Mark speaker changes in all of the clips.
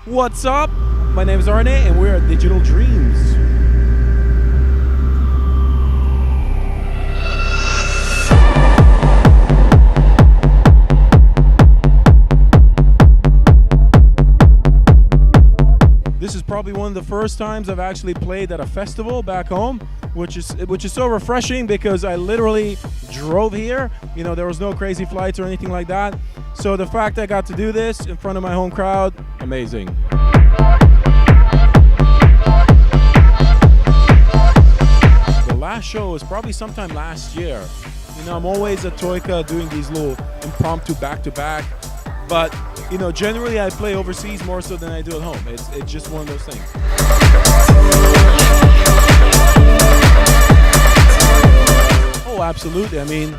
Speaker 1: What's up? My name is Arnej and we're at Digital Dreams. This is probably one of the first times I've actually played at a festival back home, which is so refreshing because I literally drove here. You know, there was no crazy flights or anything like that. So the fact I got to do this in front of my home crowd, amazing. The last show was probably sometime last year. You know, I'm always at Toyka doing these little impromptu back-to-back, but you know, generally I play overseas more so than I do at home. It's just one of those things. Oh, absolutely. I mean,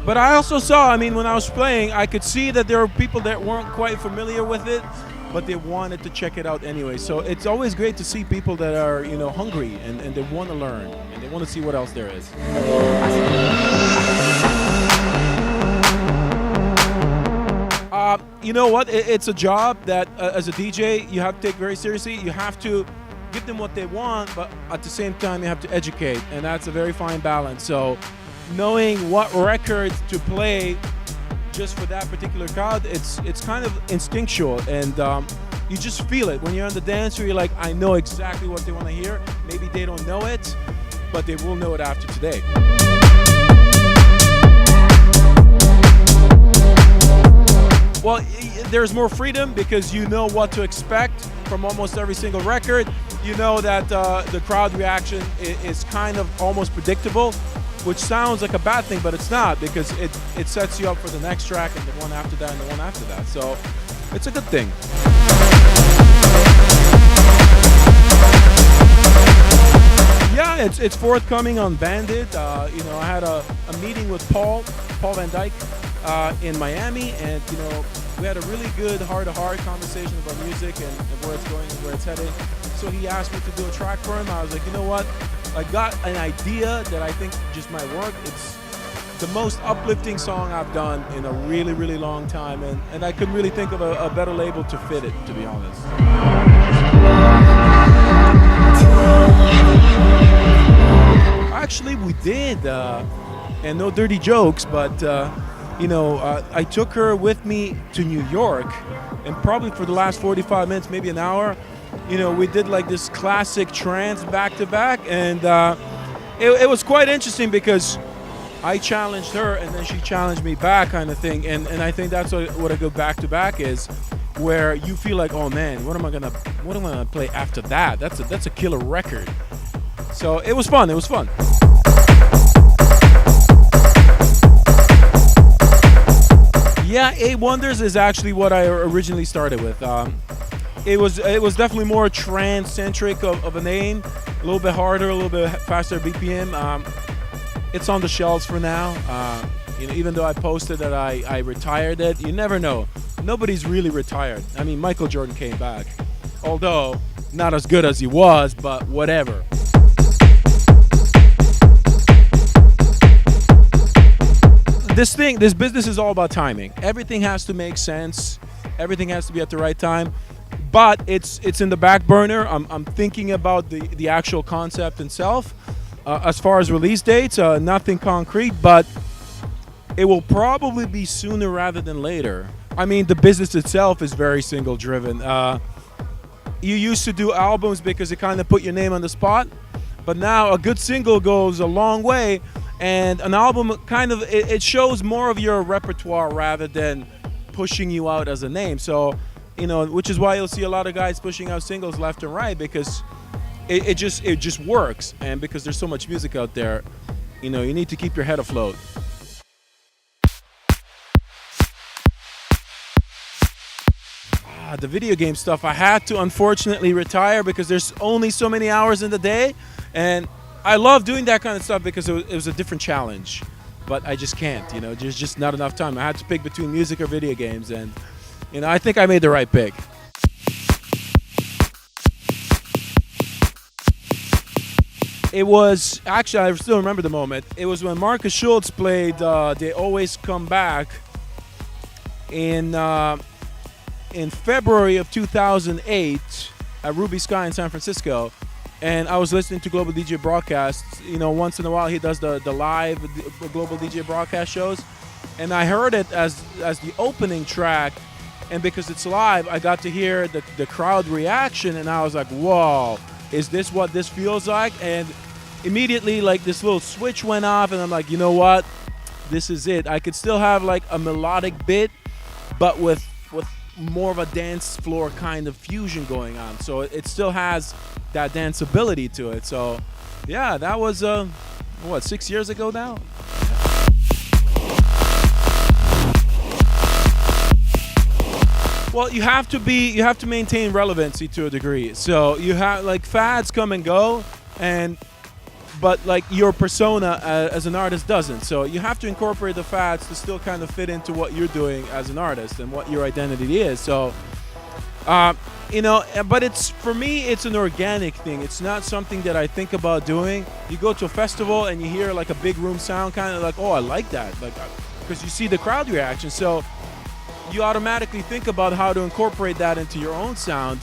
Speaker 1: but I also saw, when I was playing, I could see that there were people that weren't quite familiar with it, but they wanted to check it out anyway. So it's always great to see people that are, you know, hungry and they want to learn and they want to see what else there is. You know what? It's a job that, as a DJ, you have to take very seriously. You have to give them what they want, but at the same time, you have to educate, and that's a very fine balance. So, knowing what records to play just for that particular crowd, it's kind of instinctual, and you just feel it when you're on the dance floor. You're like, I know exactly what they want to hear. Maybe they don't know it, but they will know it after today. Well, there's more freedom because you know what to expect from almost every single record. You know that the crowd reaction is kind of almost predictable, which sounds like a bad thing, but it's not, because it sets you up for the next track and the one after that and the one after that. So it's a good thing. Yeah, it's forthcoming on VANDIT. You know, I had a meeting with Paul VANDIT in Miami, and you know, we had a really good heart-to-heart conversation about music and where it's going and where it's heading. So he asked me to do a track for him. I was like, you know what? I got an idea that I think just might work. It's the most uplifting song I've done in a really, really long time, and I couldn't really think of a better label to fit it, to be honest. Actually, we did, and no dirty jokes, but you know, I took her with me to New York, and probably for the last 45 minutes, maybe an hour, you know, we did like this classic trance back-to-back, and it was quite interesting because I challenged her and then she challenged me back, kind of thing, and I think that's what a good back-to-back is, where you feel like, oh man, what am I gonna play after that? That's a killer record. So it was fun. It was fun. Yeah, 8 Wonders is actually what I originally started with. It was definitely more trance-centric of a name, a little bit harder, a little bit faster BPM. It's on the shelves for now. You know, even though I posted that I retired it, you never know. Nobody's really retired. I mean, Michael Jordan came back, although not as good as he was, but whatever. This business is all about timing. Everything has to make sense. Everything has to be at the right time. But it's in the back burner. I'm thinking about the actual concept itself. As far as release dates, nothing concrete, but it will probably be sooner rather than later. I mean, the business itself is very single driven. You used to do albums because it kind of put your name on the spot, but now a good single goes a long way. And an album kind of, it shows more of your repertoire rather than pushing you out as a name. So, you know, which is why you'll see a lot of guys pushing out singles left and right, because it just works. And because there's so much music out there, you know, you need to keep your head afloat. The video game stuff, I had to unfortunately retire because there's only so many hours in the day, and I love doing that kind of stuff because it was a different challenge, but I just can't, you know, there's just not enough time. I had to pick between music or video games, and, you know, I think I made the right pick. It was, actually, I still remember the moment. It was when Marcus Schultz played They Always Come Back in in February of 2008 at Ruby Sky in San Francisco, and I was listening to Global DJ broadcasts. You know, once in a while he does the live Global DJ broadcast shows, and I heard it as the opening track. And because it's live, I got to hear the crowd reaction, and I was like, whoa, is this what this feels like? And immediately, like, this little switch went off, and I'm like, you know what? This is it. I could still have, like, a melodic bit, but with more of a dance floor kind of fusion going on. So it still has that danceability to it. So, yeah, that was, 6 years ago now? Well, you have to maintain relevancy to a degree. So you have, like, fads come and go, but like your persona as an artist doesn't. So you have to incorporate the fads to still kind of fit into what you're doing as an artist and what your identity is. So, you know, but for me, it's an organic thing. It's not something that I think about doing. You go to a festival and you hear like a big room sound, kind of like, oh, I like that, like, because you see the crowd reaction. So you automatically think about how to incorporate that into your own sound.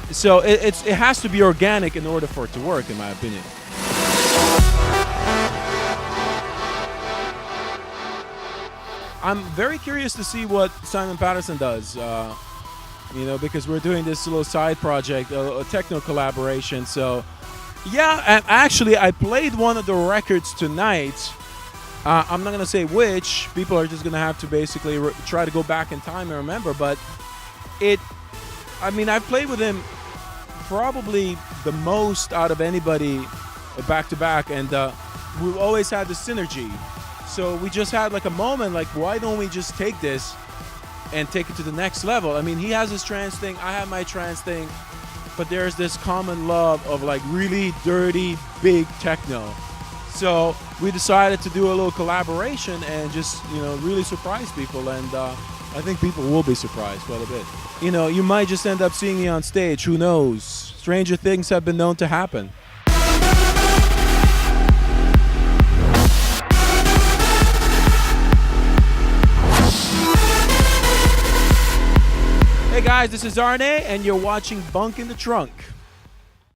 Speaker 1: So it has to be organic in order for it to work, in my opinion. I'm very curious to see what Simon Patterson does, you know, because we're doing this little side project, a techno collaboration. So, yeah, and actually, I played one of the records tonight. I'm not going to say which. People are just going to have to basically try to go back in time and remember. But I mean, I've played with him probably the most out of anybody back to back, and we've always had the synergy. So we just had like a moment, like, why don't we just take this and take it to the next level? I mean, he has his trance thing, I have my trance thing, but there's this common love of like really dirty, big techno. So we decided to do a little collaboration and just, you know, really surprise people, and I think people will be surprised quite a bit. You know, you might just end up seeing me on stage, who knows? Stranger things have been known to happen. Hey guys, this is Arnej, and you're watching Bunk in the Trunk.